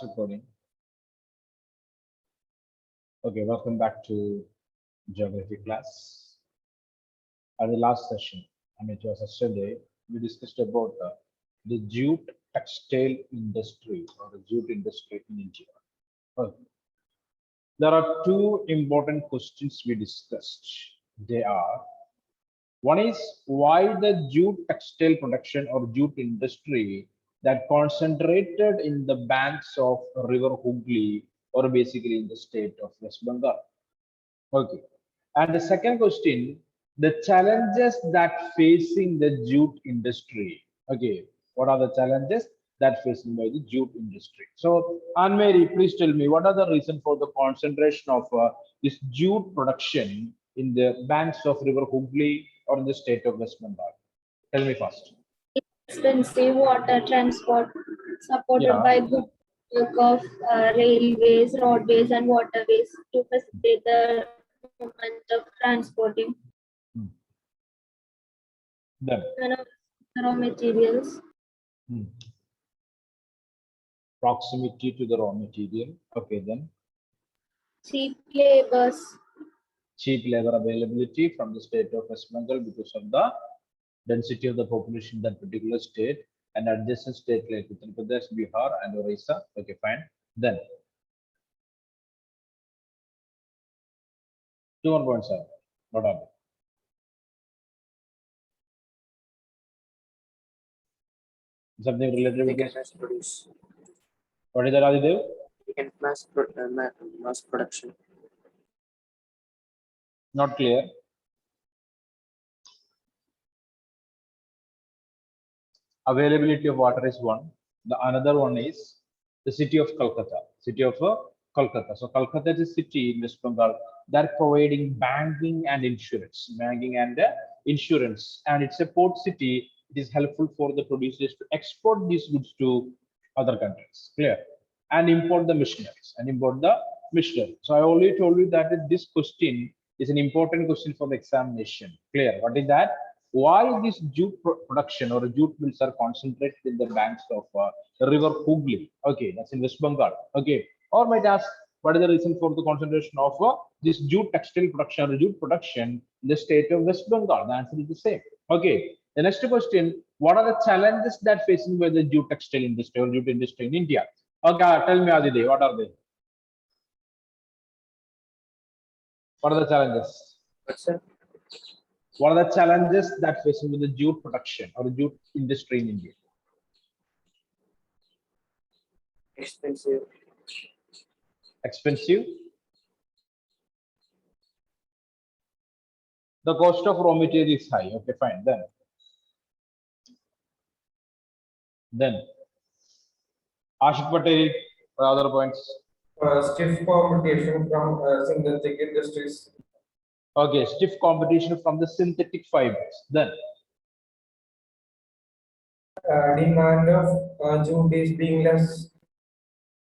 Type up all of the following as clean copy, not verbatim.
Recording. Okay, welcome back to geography class. At the last session, it was yesterday, we discussed about the jute textile industry or the jute industry in India. Okay. There are two important questions we discussed. They are, one is why the jute textile production or jute industry that concentrated in the banks of River Hooghly or basically in the state of West Bengal. Okay. And the second question, the challenges that facing the jute industry. Okay. What are the challenges that facing by the jute industry? So, Anne-Marie, please tell me what are the reason for the concentration of this jute production in the banks of River Hooghly or in the state of West Bengal? Tell me first. Expensive water transport supported by good work of railways, roadways, and waterways to facilitate the movement of transporting Then. raw materials. Proximity to the raw material. Okay, then. Cheap labors. Cheap labor availability from the state of West Bengal because of the density of the population in that particular state and adjacent state like Uttar Pradesh, Bihar, and Orissa. Okay, fine. Then, two more points, sir. What are they? Something related with this? Mass produce. What is that, Adidev? We can mass production. Not clear. Availability of water is one. The another one is the city of Calcutta. City of Kolkata. So Kolkata is a city in West Bengal that providing banking and insurance, and it's a port city. It is helpful for the producers to export these goods to other countries. Clear? And import the machineries. So I already told you that this question is an important question for the examination. Clear? What is that? Why this jute production or jute mills are concentrated in the banks of the river Hooghly? Okay, that's in West Bengal. Okay, or might ask, what is the reason for the concentration of this jute textile production or jute production in the state of West Bengal? The answer is the same. Okay, the next question, what are the challenges that facing by the jute textile industry or jute industry in India? Okay, tell me, Aditya, what are they? What are the challenges? Sir? What are the challenges that facing with the jute production or jute industry in India? Expensive. Expensive. The cost of raw material is high. Okay, fine. Then Ashik Patel, other points. Stiff competition from synthetic industries. Okay, stiff competition from the synthetic fibers. Then Demand of jute is being less.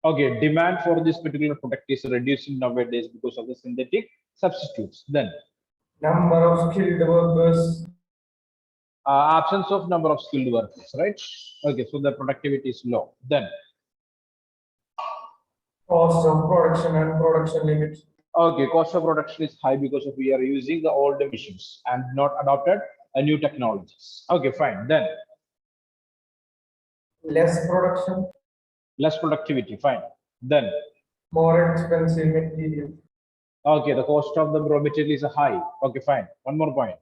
okay, demand for this particular product is reducing nowadays because of the synthetic substitutes. Then Number of skilled workers. Absence of number of skilled workers, right? Okay, so the productivity is low. Then Cost of production and production limits. okay, cost of production is high because of we are using the old machines and not adopted a new technologies. Okay, fine. Then Less production. less productivity. Fine. Then More expensive material. okay, the cost of the raw material is high. Okay, fine. One more point.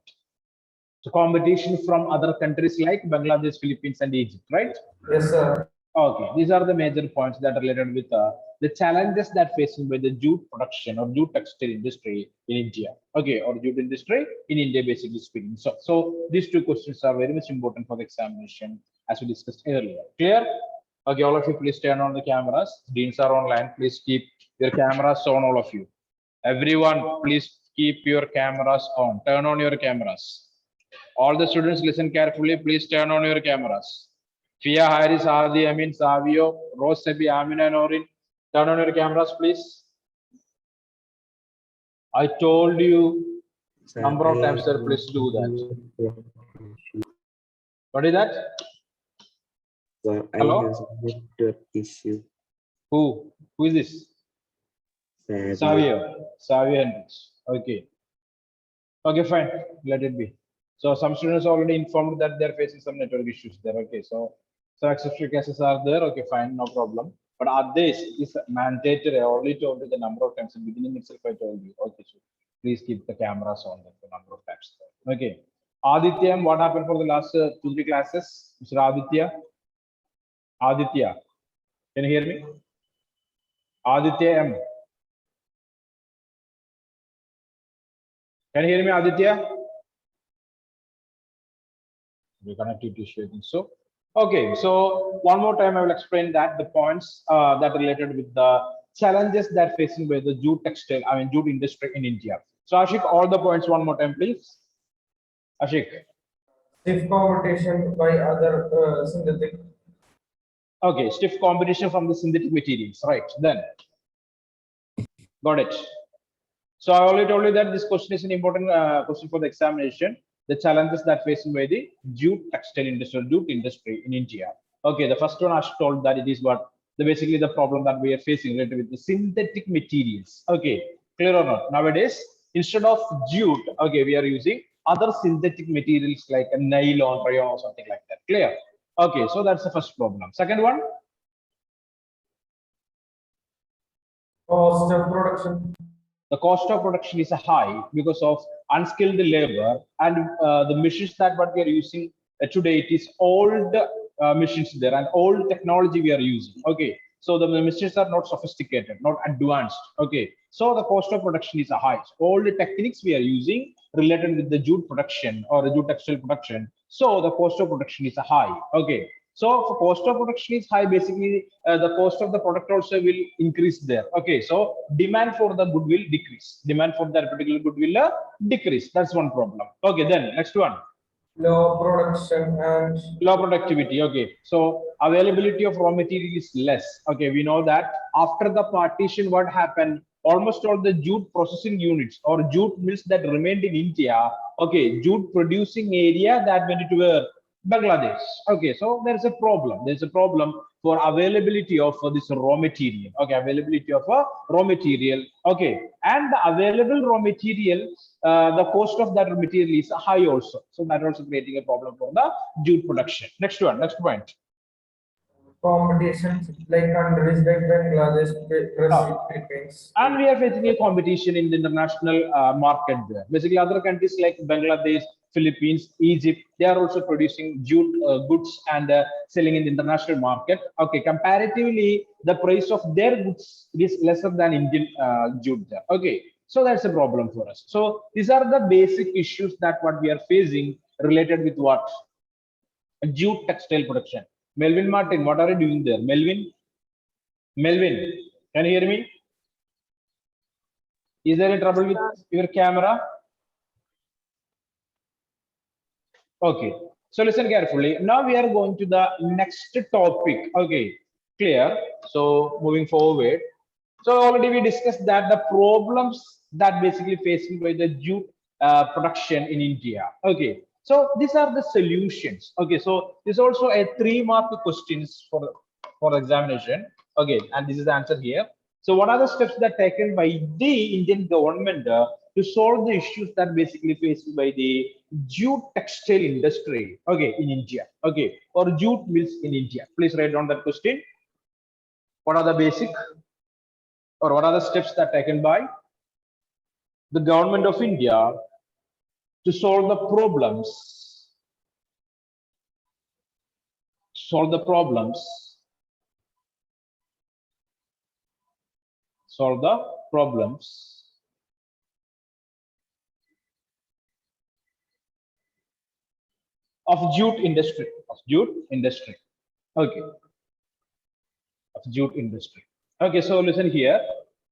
So competition from other countries like Bangladesh, Philippines, and Egypt, right? Yes, sir. Okay, these are the major points that are related with the challenges that facing by the jute production or jute textile industry in India. Okay, or jute industry in India, basically speaking. So these two questions are very much important for the examination, as we discussed earlier. Clear? Okay, all of you, please turn on the cameras. Deans are online. Please keep your cameras on, all of you. Everyone, please keep your cameras on. Turn on your cameras. All the students, listen carefully. Please turn on your cameras. Fia, Haris, Adi, Amin, Savio, Rose, Sebi, Amina, and Orin. Turn on your cameras, please. I told you number of times, sir. Please do that. What is that? Sir, Hello? I have a network issue. Who? Who is this? Xavier. Xavier Hendricks. Okay. Okay, fine. Let it be. So some students already informed that they're facing some network issues there. Okay, so exceptional cases are there. Okay, fine, no problem. But others is mandatory. I already told you the number of times in the beginning itself. I told you. Okay, so please keep the cameras on the number of times. Okay. Aditya, what happened for the last 2-3 classes? Mr. Aditya. Aditya, can you hear me? Aditya M. Can you hear me, Aditya? The connectivity issue, I think so. Okay, so one more time, I will explain that the points that related with the challenges that facing by the jute textile, jute industry in India. So Ashik, all the points one more time, please. Ashik. Stiff competition by other synthetic. Okay, stiff competition from the synthetic materials, right? Then, got it. So I already told you that this question is an important question for the examination. The challenges that facing by the jute textile industry, jute industry in India. Okay, the first one I told that it is what basically the problem that we are facing related with the synthetic materials. Okay, clear or not? Nowadays, instead of jute, okay, we are using other synthetic materials like a nylon, rayon, or something like that. Clear? Okay, so that's the first problem. Second one. Cost of production. The cost of production is high because of unskilled labor and the machines that what we are using today, it is old machines there and old technology we are using. Okay, so the machines are not sophisticated, not advanced. Okay, so the cost of production is high. So all the techniques we are using related with the jute production or the jute textile production, so the cost of production is high. Okay, so for cost of production is high, basically the cost of the product also will increase there. Okay, so demand for the good will decrease. Demand for that particular good will decrease. That's one problem. Okay, then next one. Low production and Low productivity. Okay, so availability of raw material is less. Okay, we know that after the partition, what happened? Almost all the jute processing units or jute mills that remained in India. Okay, jute producing area that went to where? Bangladesh. Okay, so there's a problem. There's a problem for availability of this raw material. Okay, availability of raw material. Okay, and the available raw material, the cost of that material is high also. So that also creating a problem for the jute production. Next one, next point. competition like countries like Bangladesh, Brazil, Uh, Philippines. and we are facing a competition in the international market there. Basically, other countries like Bangladesh, Philippines, Egypt, they are also producing jute goods and selling in the international market. Okay, comparatively, the price of their goods is lesser than Indian jute there. Okay, so that's a problem for us. So these are the basic issues that what we are facing related with what? Jute textile production. Melvin Martin, what are you doing there? Melvin, can you hear me? Is there any trouble with your camera? Okay, so listen carefully. Now we are going to the next topic. Okay, clear. So moving forward. So already we discussed that the problems that basically facing by the jute production in India. Okay, so these are the solutions. Okay, so this is also a 3-mark questions for examination. Okay, and this is the answer here. So what are the steps that taken by the Indian government to solve the issues that basically faced by the jute textile industry? Okay, in India. Okay, or jute mills in India. Please write down that question. What are the basic or what are the steps that taken by the government of India to solve the problems? Solve the problems. Solve the problems of jute industry. Of jute industry. Okay. Of jute industry. Okay, so listen here.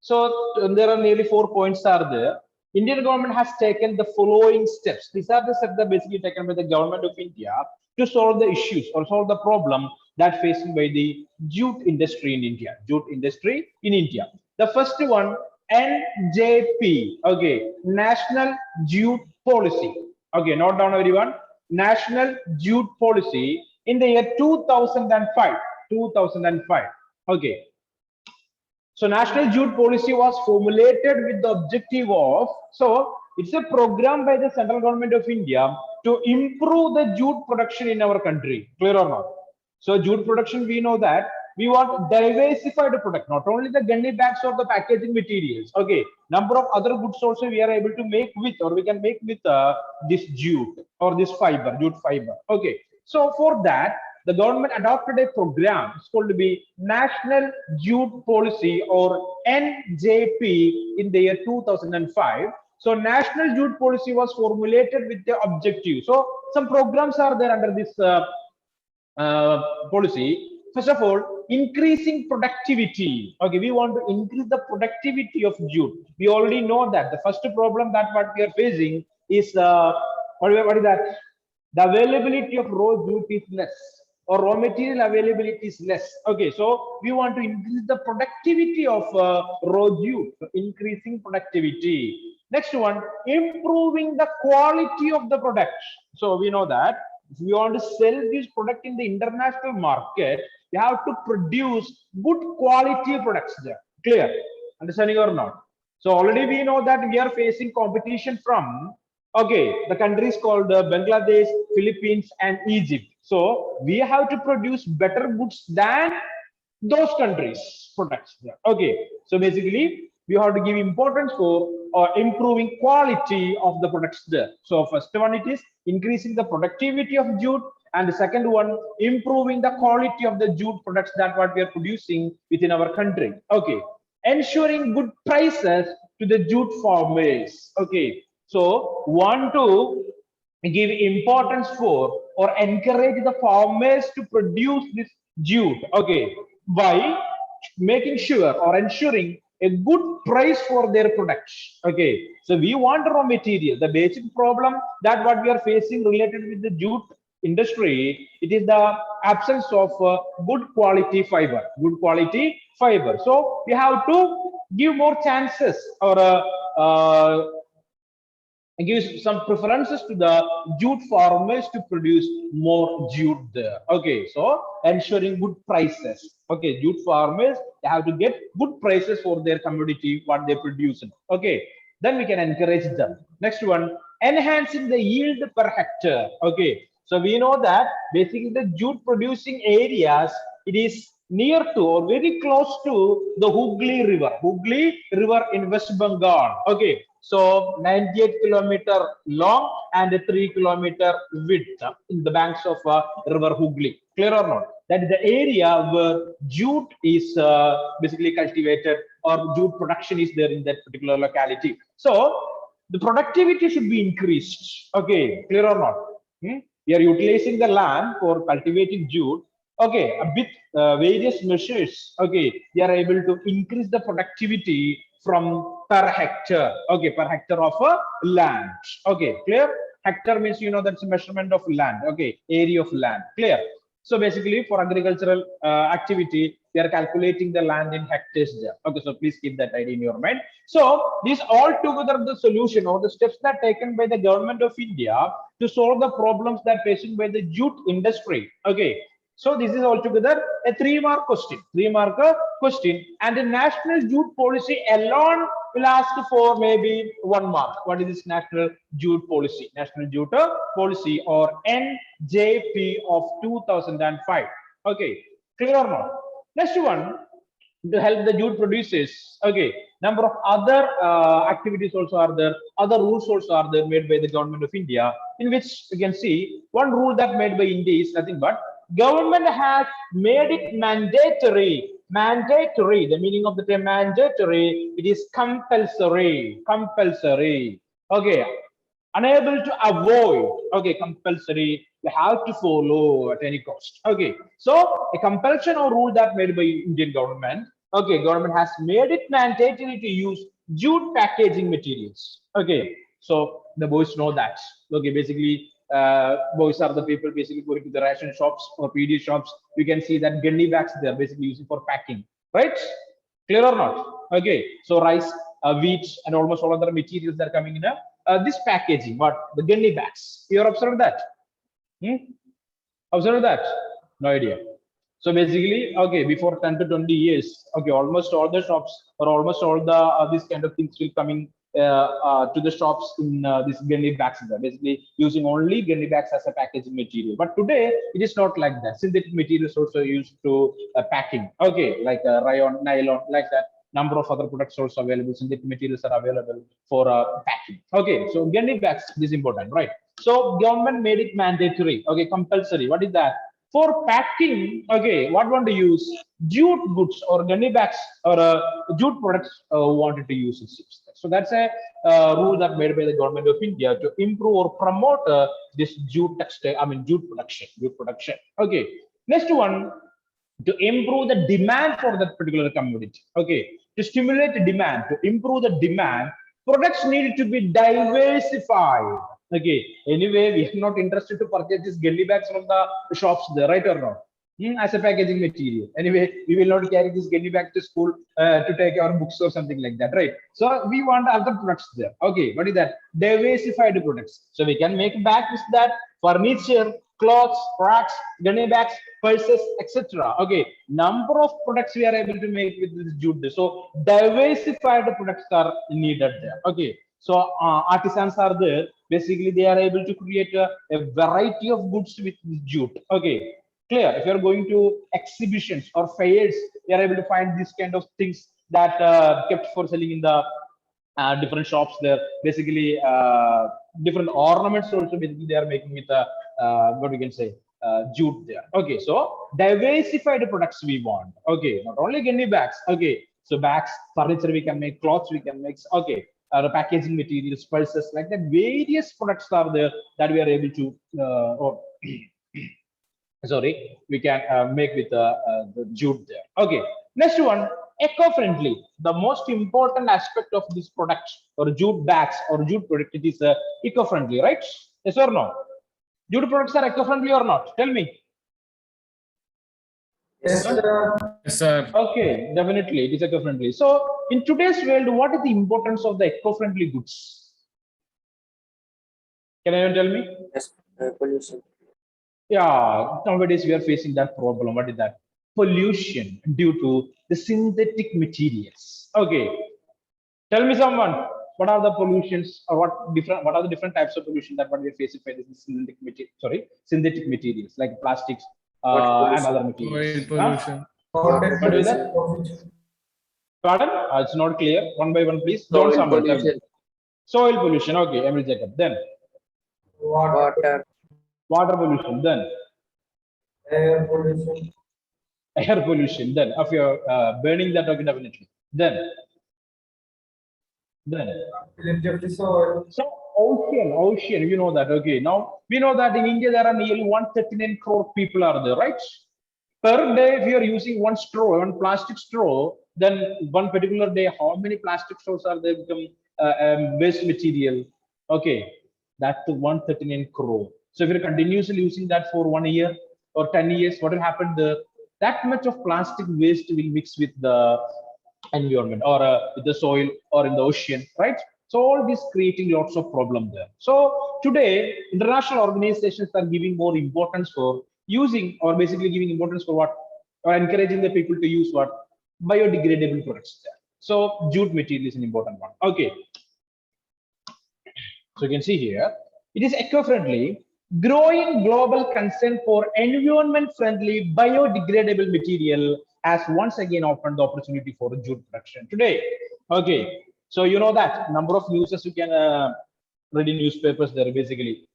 So there are nearly 4 points are there. Indian government has taken the following steps. These are the steps that basically taken by the government of India to solve the issues or solve the problem that facing by the jute industry in India. Jute industry in India. The first one, NJP. Okay, National Jute Policy. Okay, note down everyone. National Jute Policy in the year 2005. 2005. Okay. So national jute policy was formulated with the objective of, so it's a program by the central government of India to improve the jute production in our country. Clear or not? So jute production, we know that we want diversified product, not only the gunny bags or the packaging materials. Okay, number of other goods also we are able to make with, or we can make with this jute or this fiber, jute fiber. Okay, so for that, the government adopted a program. It's called to be National Jute Policy or NJP in the year 2005. So National Jute Policy was formulated with the objective. So some programs are there under this policy. First of all, increasing productivity. Okay, we want to increase the productivity of jute. We already know that the first problem that what we are facing is what is that? The availability of raw jute is less, or raw material availability is less. Okay, so we want to increase the productivity of raw jute, increasing productivity. Next one, improving the quality of the product. So we know that if we want to sell this product in the international market, we have to produce good quality products there. Clear? Understanding or not? So already we know that we are facing competition from, okay, the countries called Bangladesh, Philippines, and Egypt. So we have to produce better goods than those countries' products there. Okay, so basically we have to give importance for improving quality of the products there. So first one, it is increasing the productivity of jute, and the second one, improving the quality of the jute products that what we are producing within our country. Okay, ensuring good prices to the jute farmers. Okay, so want to give importance for or encourage the farmers to produce this jute. Okay, by making sure or ensuring a good price for their products. Okay, so we want raw material. The basic problem that what we are facing related with the jute industry, it is the absence of good quality fiber. Good quality fiber. So we have to give more chances or gives some preferences to the jute farmers to produce more jute there. Okay, so ensuring good prices. Okay, jute farmers, they have to get good prices for their commodity what they produce. Okay, then we can encourage them. Next one, enhancing the yield per hectare. Okay, so we know that basically the jute producing areas, it is near to or very close to the Hooghly River in West Bengal. Okay, so 98-kilometer long and 3-kilometer width in the banks of River Hooghly. Clear or not? That is the area where jute is basically cultivated, or jute production is there in that particular locality. So the productivity should be increased. Okay, clear or not? We are utilizing the land for cultivating jute. Okay, with various measures, okay, they are able to increase the productivity from per hectare. Okay, per hectare of a land. Okay, clear? Hectare means, you know, that's a measurement of land. Okay, area of land. Clear? So basically for agricultural activity, they are calculating the land in hectares there. Okay, so please keep that idea in your mind. So these all together the solution or the steps that are taken by the government of India to solve the problems that are facing by the jute industry. Okay, so this is altogether a 3-mark question. 3-mark question, and the national jute policy alone will ask for maybe 1 mark. What is this national jute policy? National jute policy or NJP of 2005. Okay, clear or not? Next one, to help the jute producers. Okay, number of other activities also are there. Other rules also are there made by the government of India, in which you can see one rule that made by India is nothing but government has made it mandatory. Mandatory, the meaning of the term mandatory, it is compulsory. Compulsory. Okay, unable to avoid. Okay, compulsory, you have to follow at any cost. Okay, so a compulsion or rule that made by Indian government. Okay, government has made it mandatory to use jute packaging materials. Okay, so the boys know that. Okay, basically boys are the people basically going to the ration shops or PD shops. You can see that gunny bags they are basically using for packing, right? Clear or not? Okay, so rice, wheat, and almost all other materials that are coming in this packaging. What? The gunny bags. You observed that? Observe that? No idea. So basically, okay, before 10 to 20 years, okay, almost all the shops or almost all the these kind of things will coming to the shops in this gunny bags. Basically, using only gunny bags as a packaging material. But today, it is not like that. Synthetic materials also used to packing. Okay, like rayon, nylon, like that. Number of other products also available. Synthetic materials are available for packing. Okay, so gunny bags is important, right? So government made it mandatory. Okay, compulsory. What is that? For packing, okay, what want to use? Jute goods or gunny bags or jute products wanted to use it. So that's a rule that made by the government of India to improve or promote this jute textile, I mean jute production, jute production. Okay, next one, to improve the demand for that particular commodity. Okay, to stimulate the demand, to improve the demand, products need to be diversified. Okay, anyway, we are not interested to purchase these gunny bags from the shops there, right or not? As a packaging material. Anyway, we will not carry this gunny bag to school to take our books or something like that, right? So we want other products there. Okay, what is that? Diversified products. So we can make bags with that, furniture, clothes, racks, gunny bags, purses, etc. Okay, number of products we are able to make with this jute. So diversified products are needed there. Okay, so artisans are there. Basically, they are able to create a variety of goods with jute. Okay, clear. If you are going to exhibitions or fairs, you are able to find this kind of things that kept for selling in the different shops there. Basically, different ornaments also basically they are making with what we can say jute there. Okay, so diversified products we want. Okay, not only gunny bags. Okay, so bags, furniture we can make, clothes we can make. Okay, the packaging materials, pulses, like that. Various products are there that we are able to or sorry, we can make with the jute there. Okay, next one, eco-friendly. The most important aspect of this product or jute bags or jute product, it is eco-friendly, right? Yes or no? Jute products are eco-friendly or not? Tell me. Yes, sir. Yes, sir. Okay, definitely it is eco-friendly. So in today's world, what is the importance of the eco-friendly goods? Can anyone tell me? Yes, pollution. Yeah, nowadays we are facing that problem. What is that? Pollution due to the synthetic materials. Okay, tell me someone, what are the pollutions or what are the different types of pollution that what we are facing by this synthetic material, sorry, synthetic materials like plastics Water and pollution. other Soil materials. pollution. Water What is that? pollution. Pardon? It's not clear. One by one, please. Don't Soil someone tell me. pollution. Soil pollution. Okay, Emil Jacob. Then Water. water pollution. Then Air pollution. air pollution. Then if you're burning that, okay, definitely. Then Ability of the soil. so ocean, you know that. Okay, now we know that in India there are nearly 139 crore people are there, right? Per day, if you are using one straw, one plastic straw, then one particular day, how many plastic straws are there become waste material? Okay, that's 139 crore. So if you're continuously using that for 1 year or 10 years, what will happen there? That much of plastic waste will mix with the environment or with the soil or in the ocean, right? So all this creating lots of problem there. So today, international organizations are giving more importance for using or basically giving importance for what or encouraging the people to use what biodegradable products there. So jute material is an important one. Okay, so you can see here, it is eco-friendly, growing global concern for environment-friendly biodegradable material has once again opened the opportunity for jute production today. Okay, so you know that number of users you can read in newspapers there basically.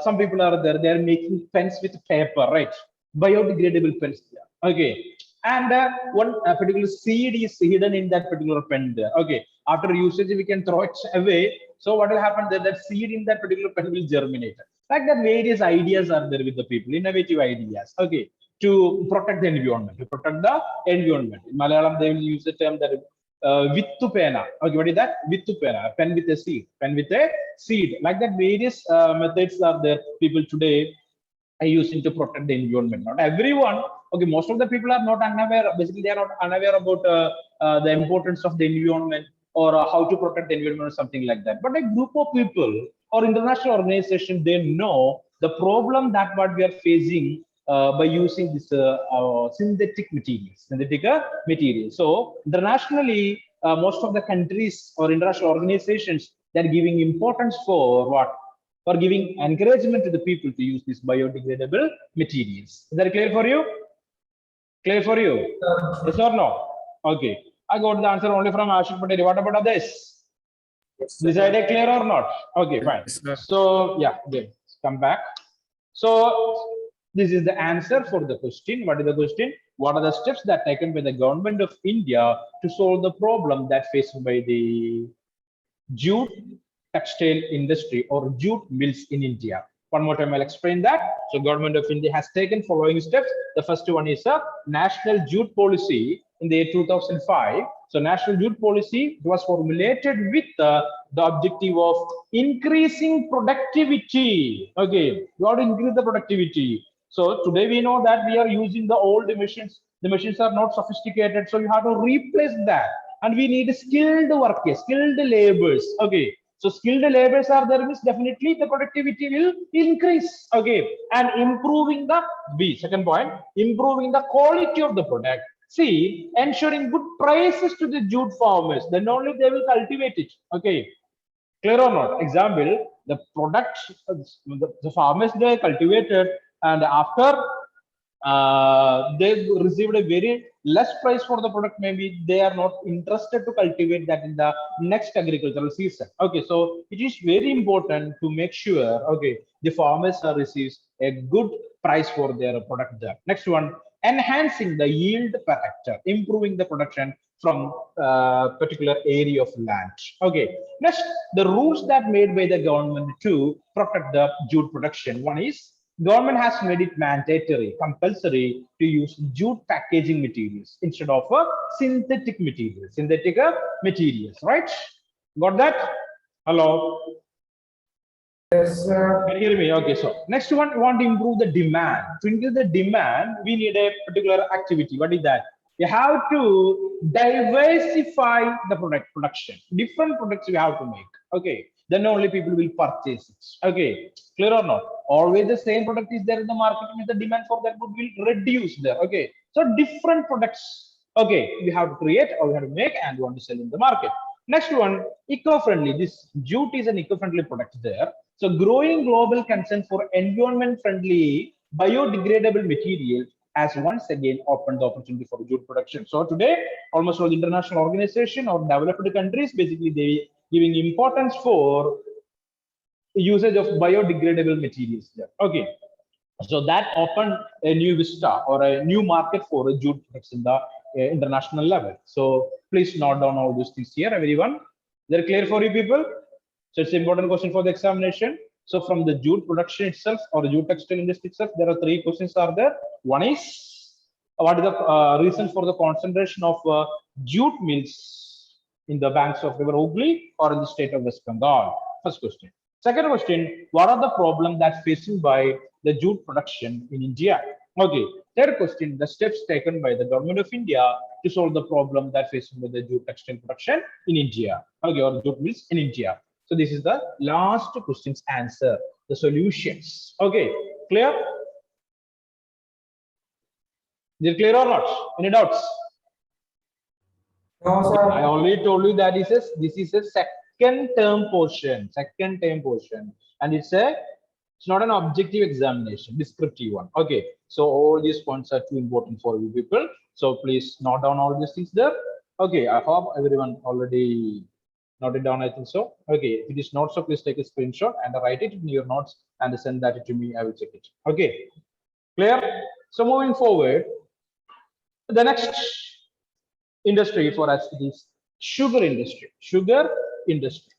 Some people are there, they're making pens with paper, right? Biodegradable pens there. Okay, and one particular seed is hidden in that particular pen there. Okay, after usage we can throw it away. So what will happen there? That seed in that particular pen will germinate. Like that, various ideas are there with the people, innovative ideas. Okay, to protect the environment, to protect the environment. In Malayalam, they will use the term that vittu pena. Okay, what is that? Vittu pena, a pen with a seed, pen with a seed. Like that, various methods are there. People today are using to protect the environment. Not everyone. Okay, most of the people are not unaware. Basically, they are not unaware about the importance of the environment or how to protect the environment or something like that. But a group of people or international organization, they know the problem that what we are facing by using this synthetic materials. So internationally, most of the countries or international organizations, they're giving importance for what? For giving encouragement to the people to use these biodegradable materials. Is that clear for you? Clear for you? Yes or no? Okay. I got the answer only from Ashik Patel. What about others? Yes, This sir. idea clear or not? Okay, fine. Yes, sir. So yeah, okay, come back. So this is the answer for the question. What is the question? What are the steps that taken by the government of India to solve the problem that faced by the jute textile industry or jute mills in India? One more time, I'll explain that. So government of India has taken following steps. The first one is a national jute policy in the year 2005. So national jute policy was formulated with the objective of increasing productivity. Okay, you have to increase the productivity. So today we know that we are using the old machines. The machines are not sophisticated, so you have to replace that. And we need skilled workers, skilled laborers. Okay, so skilled laborers are there, means definitely the productivity will increase. Okay, and improving the second point, improving the quality of the product. See, ensuring good prices to the jute farmers, then only they will cultivate it. Okay, clear or not? Example, the product, the farmers, they cultivated, and after they received a very less price for the product, maybe they are not interested to cultivate that in the next agricultural season. Okay, so it is very important to make sure, okay, the farmers receives a good price for their product there. Next one, enhancing the yield per hectare, improving the production from particular area of land. Okay, next, the rules that made by the government to protect the jute production. One is government has made it mandatory, compulsory to use jute packaging materials instead of synthetic materials, right? Got that? Hello? Yes, sir. Can you hear me? Okay, so next one, we want to improve the demand. To increase the demand, we need a particular activity. What is that? You have to diversify the production. Different products you have to make. Okay, then only people will purchase it. Okay, clear or not? Always the same product is there in the market, means the demand for that good will reduce there. Okay, so different products. Okay, we have to create or we have to make and we want to sell in the market. Next one, eco-friendly. This jute is an eco-friendly product there. So growing global concern for environment-friendly biodegradable material has once again opened the opportunity for jute production. So today, almost all international organization or developed countries, basically they giving importance for usage of biodegradable materials there. Okay, so that opened a new vista or a new market for jute products in the international level. So please note down all these things here, everyone. They're clear for you people? So it's an important question for the examination. So from the jute production itself or the jute textile industry itself, there are three questions are there. One is, what is the reason for the concentration of jute mills in the banks of River Hooghly or in the state of West Bengal? First question. Second question, what are the problems that facing by the jute production in India? Okay. Third question, the steps taken by the government of India to solve the problem that facing by the jute textile production in India. Okay, or jute mills in India. So this is the last question's answer, the solutions. Okay, clear? Is it clear or not? Any doubts? No, I sir. already told you that this is a second term portion, and it's not an objective examination, descriptive one. Okay, so all these points are too important for you people. So please note down all these things there. Okay, I hope everyone already noted down. I think so. Okay, if it is not so, please take a screenshot and write it in your notes and send that to me. I will check it. Okay, clear? So moving forward, the next industry for us is sugar industry. Sugar industry.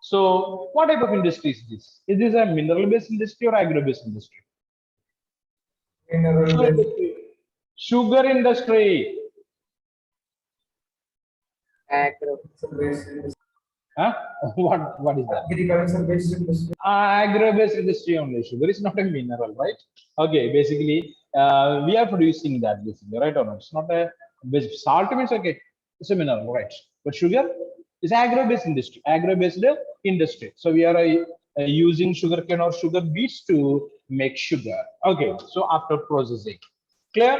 So what type of industry is this? Is this a mineral based industry or agro based industry? Mineral based. Sugar industry. Agro. Based. Huh? What is that? Agriculture based industry. Agro based industry only. Sugar is not a mineral, right? Okay, basically we are producing that basically, right or not? It's not a salt means okay, it's a mineral, right? But sugar is agro based industry. So we are using sugarcane or sugar beets to make sugar. Okay, so after processing, clear?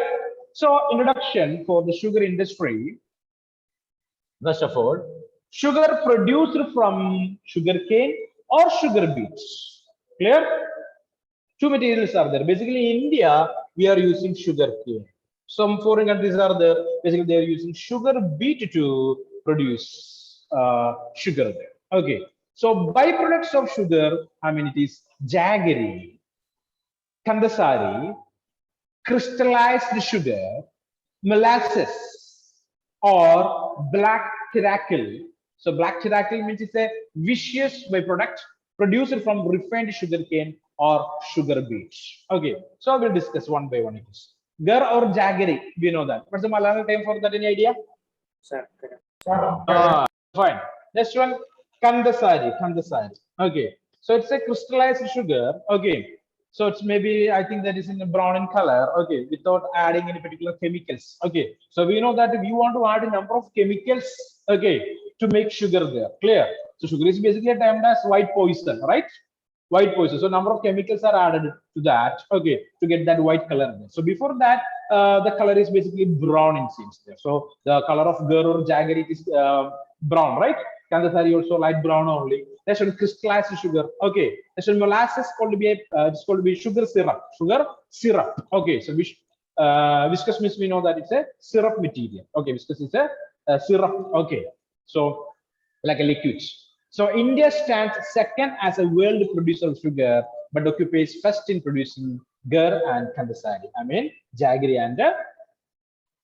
So introduction for the sugar industry. First of all, sugar produced from sugarcane or sugar beets. Clear? Two materials are there. Basically, in India, we are using sugar cane. Some foreign countries are there. Basically, they are using sugar beet to produce sugar there. Okay. So byproducts of sugar, I mean, it is jaggery, kandasari, crystallized sugar, molasses, or black tiracle. So black tiracle means it's a vicious byproduct produced from refined sugar cane or sugar beets. Okay, so we'll discuss one by one. It is gar or jaggery. We know that. What's the Malayalam time for that? Any idea? Sir, correct. Fine. Next one, kandasari. Kandasari. Okay. So it's a crystallized sugar. Okay. So it's maybe, I think that is in brown in color. Okay. Without adding any particular chemicals. Okay. So we know that if you want to add a number of chemicals, okay, to make sugar there. Clear? So sugar is basically termed as white poison, right? White poison. So number of chemicals are added to that, okay, to get that white color there. So before that, the color is basically brown in seems there. So the color of gur or jaggery is brown, right? Kandasari also light brown only. That's one crystallized sugar. Okay. That's one molasses called to be it's called to be sugar syrup. Sugar syrup. Okay. So viscous means we know that it's a syrup material. Okay. Viscous is a syrup. Okay. So like a liquid. So India stands second as a world producer of sugar, but occupies first in producing gur and kandasari. I mean jaggery and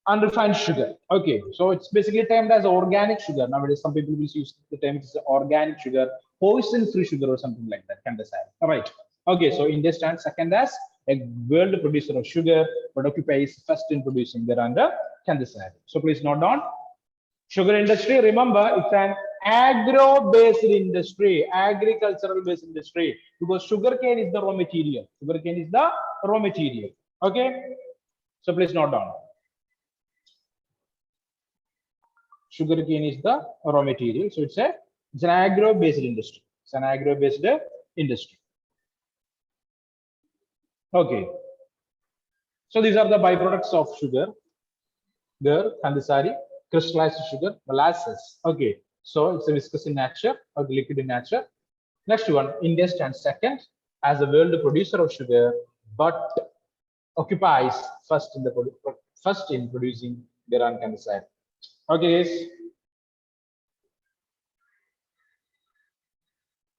unrefined sugar. Okay, so it's basically termed as organic sugar. Nowadays, some people will use the term it's organic sugar, poison-free sugar, or something like that. Kandasari. All right. Okay, so India stands second as a world producer of sugar, but occupies first in producing gur and kandasari. So please note down. Sugar industry, remember, it's an agro-based industry, agricultural-based industry, because sugarcane is the raw material. Sugarcane is the raw material. Okay, so please note down. Sugarcane is the raw material, so it's an agro-based industry. It's an agro-based industry. Okay, so these are the byproducts of sugar: gur, kandasari, crystallized sugar, molasses. Okay, so it's a viscous in nature or liquid in nature. Next one, India stands second as a world producer of sugar, but occupies first in producing gur and kandasari. Okay, guys.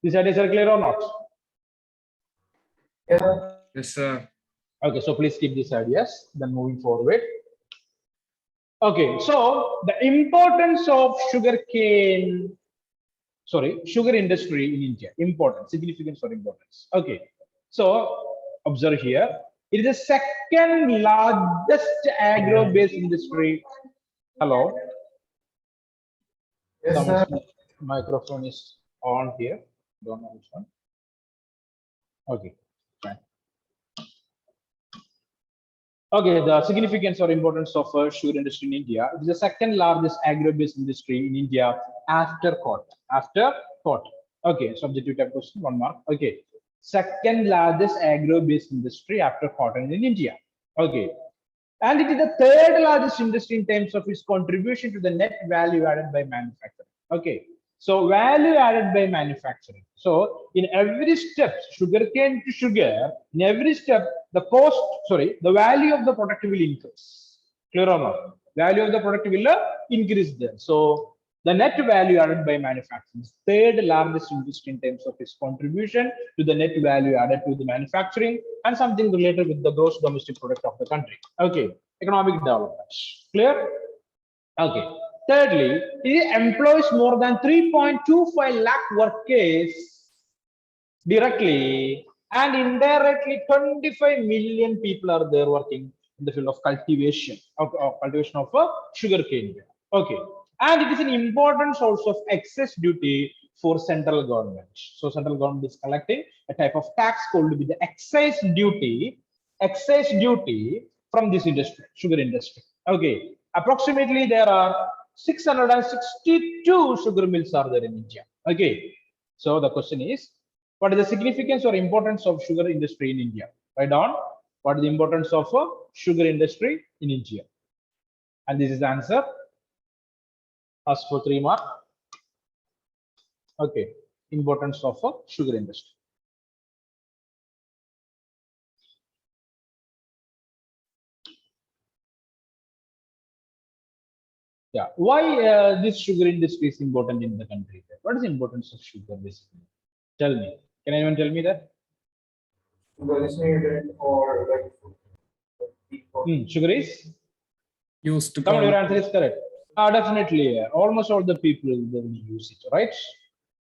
These ideas are clear or not? Yes, sir. Okay, so please keep these ideas. Then moving forward. Okay, so the importance of sugar industry in India, importance, significance or importance. Okay, so observe here, it is the second largest agro-based industry. Hello. Yes, sir. Someone's microphone is on here. Don't know which one. Okay, fine. Okay, the significance or importance of sugar industry in India. It is the second largest agro-based industry in India after cotton. After cotton. Okay, subjective type question, 1 mark. Okay, second largest agro-based industry after cotton in India. Okay, and it is the third largest industry in terms of its contribution to the net value added by manufacturing. Okay, so value added by manufacturing. So in every step, sugarcane to sugar, in every step, the value of the product will increase. Clear or not? Value of the product will increase there. So the net value added by manufacturing is third largest industry in terms of its contribution to the net value added to the manufacturing and something related with the gross domestic product of the country. Okay, economic development. Clear? Okay. Thirdly, it employs more than 3.25 lakh workers directly and indirectly. 25 million people are there working in the field of cultivation of sugar cane. Okay, and it is an important source of excess duty for central government. So central government is collecting a type of tax called the excise duty from this industry, sugar industry. Okay, approximately there are 662 sugar mills are there in India. Okay, so the question is, What is the significance or importance of sugar industry in India? Write down what is the importance of sugar industry in India. And this is the answer. Ask for 3 mark. Okay, importance of sugar industry. Yeah, why this sugar industry is important in the country? What is the importance of sugar basically? Tell me. Can anyone tell me that? Because it's needed or like people. Sugar is? Used to Come on, call your answer is correct. Definitely. Almost all the people they will use it, right?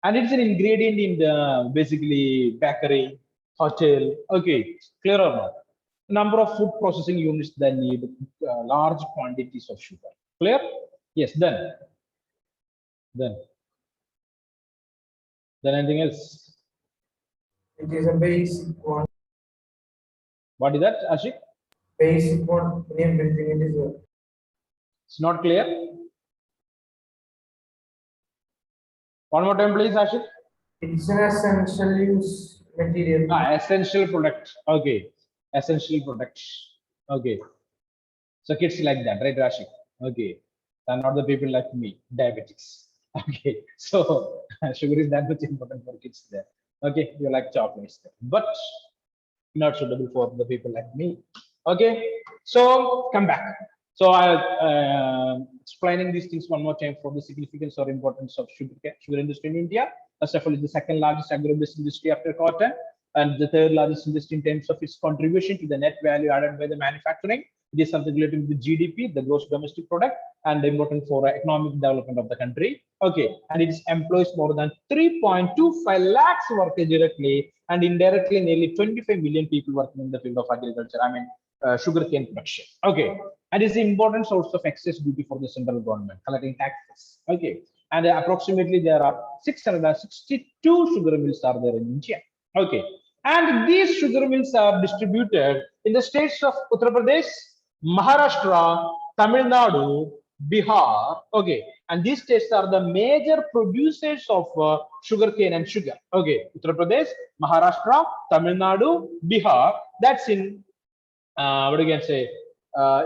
And it's an ingredient in the basically bakery, hotel. Okay, clear or not? Number of food processing units that need large quantities of sugar. Clear? Yes. Then. Then anything else? It is a basic one. What is that, Ashik? Basic one in everything. It is a It's not clear. One more time, please, Ashik. it's an essential use material. Essential product. Okay. Essential product. Okay. So kids like that, right, Rashik? Okay. And not the people like me, diabetics. Okay. So sugar is that much important for kids there. Okay. You like chocolates there. But not suitable for the people like me. Okay. So come back. So I'll explaining these things one more time for the significance or importance of sugar industry in India. First of all, it's the second largest agro-based industry after cotton, and the third largest industry in terms of its contribution to the net value added by the manufacturing. It is something related to GDP, the gross domestic product, and important for economic development of the country. Okay, and it employs more than 3.25 lakhs workers directly and indirectly nearly 25 million people working in the field of agriculture. I mean, sugarcane production. Okay, and it's an important source of excess duty for the central government, collecting taxes. Okay, and approximately there are 662 sugar mills are there in India. Okay, and these sugar mills are distributed in the states of Uttar Pradesh, Maharashtra, Tamil Nadu, Bihar. Okay, and these states are the major producers of sugarcane and sugar. Okay, Uttar Pradesh, Maharashtra, Tamil Nadu, Bihar. That's in what you can say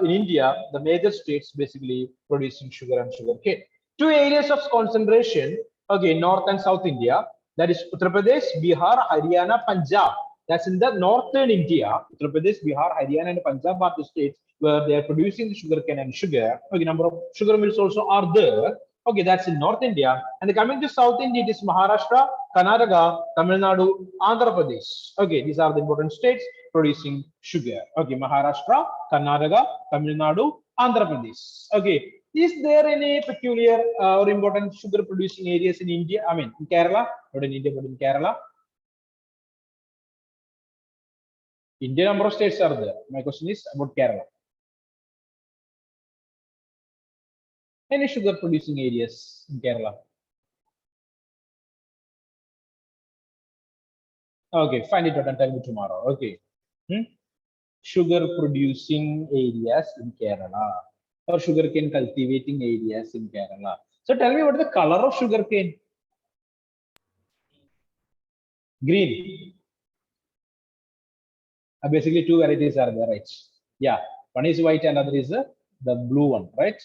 in India, the major states basically producing sugar and sugarcane. Two areas of concentration, okay, North and South India, that is Uttar Pradesh, Bihar, Haryana, Punjab. That's in the northern India. Uttar Pradesh, Bihar, Haryana, and Punjab are the states where they are producing the sugarcane and sugar. Okay, number of sugar mills also are there. Okay, that's in North India. And coming to South India, it is Maharashtra, Karnataka, Tamil Nadu, Andhra Pradesh. Okay, these are the important states producing sugar. Okay, Maharashtra, Karnataka, Tamil Nadu, Andhra Pradesh. Okay, is there any peculiar or important sugar producing areas in India? I mean, in Kerala, not in India, but in Kerala. India number of states are there. My question is about Kerala. Any sugar producing areas in Kerala? Okay, find it out and tell me tomorrow. Okay. Sugar producing areas in Kerala or sugarcane cultivating areas in Kerala. So tell me what is the color of sugarcane? Green. Basically, two varieties are there, right? Yeah, one is white and other is the blue one, right?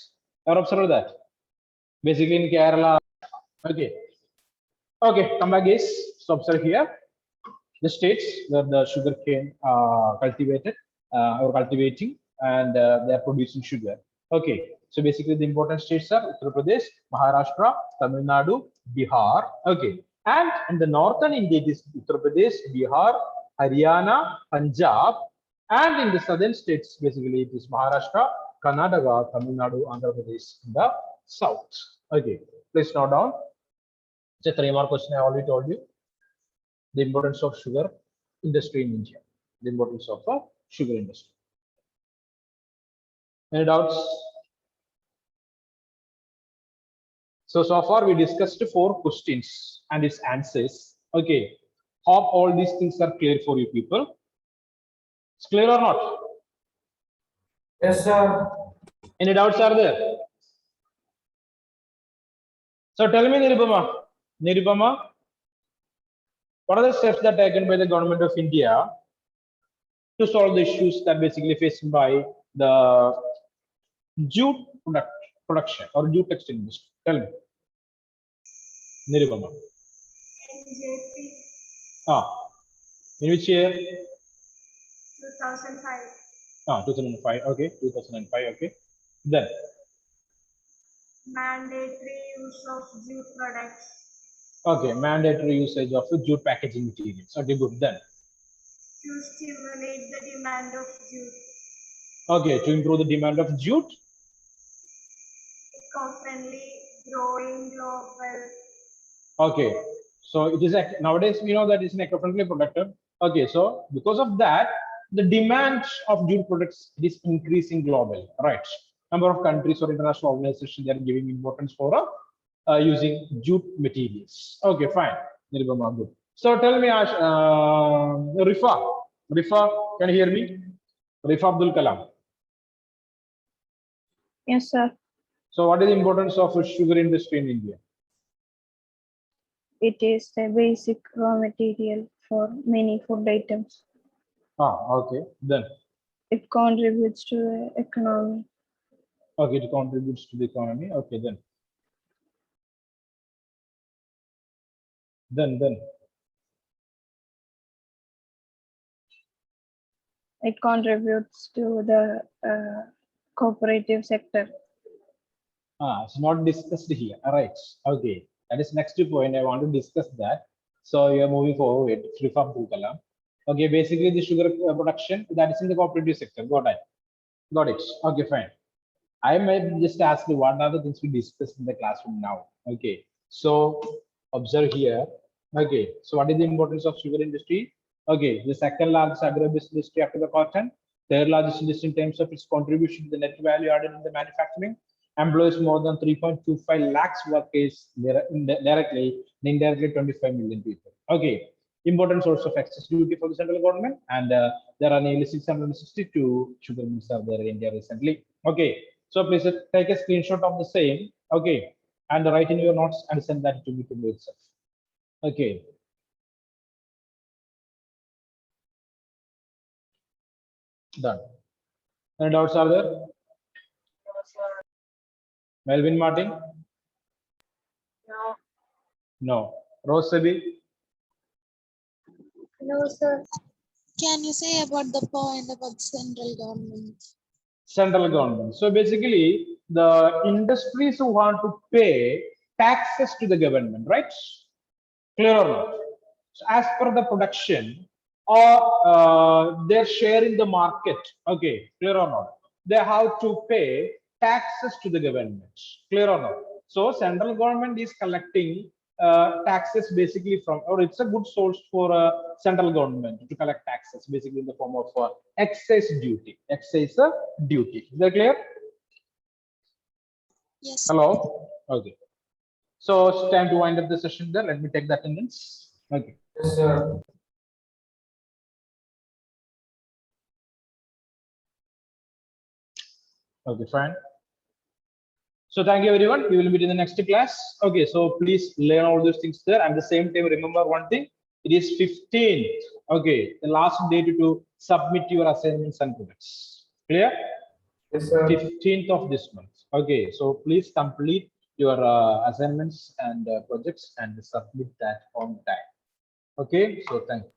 Or observe that. Basically in Kerala. Okay. Okay, come back, guys. So observe here the states where the sugarcane cultivated or cultivating and they are producing sugar. Okay, so basically the important states are Uttar Pradesh, Maharashtra, Tamil Nadu, Bihar. Okay, and in the northern India it is Uttar Pradesh, Bihar, Haryana, Punjab, and in the southern states basically it is Maharashtra, Karnataka, Tamil Nadu, Andhra Pradesh in the south. Okay, please note down. It's a 3 mark question I already told you. The importance of sugar industry in India. The importance of a sugar industry. Any doubts? So far we discussed 4 questions and its answers. Okay. Hope all these things are clear for you people. It's clear or not? Yes, sir. Any doubts are there? So tell me, Nirupama. What are the steps that are taken by the government of India to solve the issues that basically faced by the jute production or jute textile industry? Tell me, Nirupama. Ah, in which year? 2005. 2005. Okay, 2005. Okay, then Mandatory use of jute products okay, mandatory usage of jute packaging materials. Okay, good. Then to stimulate the demand of jute. okay, to improve the demand of jute. Eco-friendly, growing global. Okay, so it is nowadays we know that it's an eco-friendly product. Okay, so because of that, the demand of jute products is increasing globally, right? Number of countries or international organizations they are giving importance for using jute materials. Okay, fine. Nirupama, good. So tell me, Ash, Rifa, can you hear me? Rifa Abdul Kalam. Yes, sir. So what is the importance of sugar industry in India? It is the basic raw material for many food items. Okay, then. It contributes to the economy. Okay, it contributes to the economy. Okay, then. Then. It contributes to the cooperative sector. It's not discussed here. All right. Okay. That is next point. I want to discuss that. So you are moving forward. Shrif Abdul Kalam. Okay. Basically, the sugar production that is in the cooperative sector. Got it. Got it. Okay. Fine. I might just ask you what are the things we discussed in the classroom now. Okay. So observe here. Okay. So what is the importance of sugar industry? Okay. The second largest agribusiness industry after the cotton. Third largest industry in terms of its contribution to the net value added in the manufacturing. Employs more than 3.25 lakhs workers directly and indirectly 25 million people. Okay. Important source of excess duty for the central government, and there are nearly 662 sugar mills are there in India recently. Okay. So please take a screenshot of the same, okay, and write in your notes and send that to me to itself. Okay. Done. Any doubts are there? Melvin Martin? No. No. Rose Sebi? No, sir. Can you say about the point about central government? Central government. So basically, the industries who want to pay taxes to the government, right? Clear or not? So as per the production or their share in the market, okay, clear or not? They have to pay taxes to the government, clear or not? So central government is collecting taxes basically from, or it's a good source for central government to collect taxes basically in the form of excise duty. Excise duty. Is that clear? Yes. Hello? Okay. So it's time to wind up the session there. Let me take the attendance. Okay. Yes, sir. Okay, fine. So thank you everyone. We will meet in the next class. Okay, so please learn all those things there. And the same time, remember one thing. It is 15th. Okay, the last date to submit your assignments and projects. Clear? Yes, sir. 15th of this month. Okay, so please complete your assignments and projects and submit that on time. Okay, so thank you.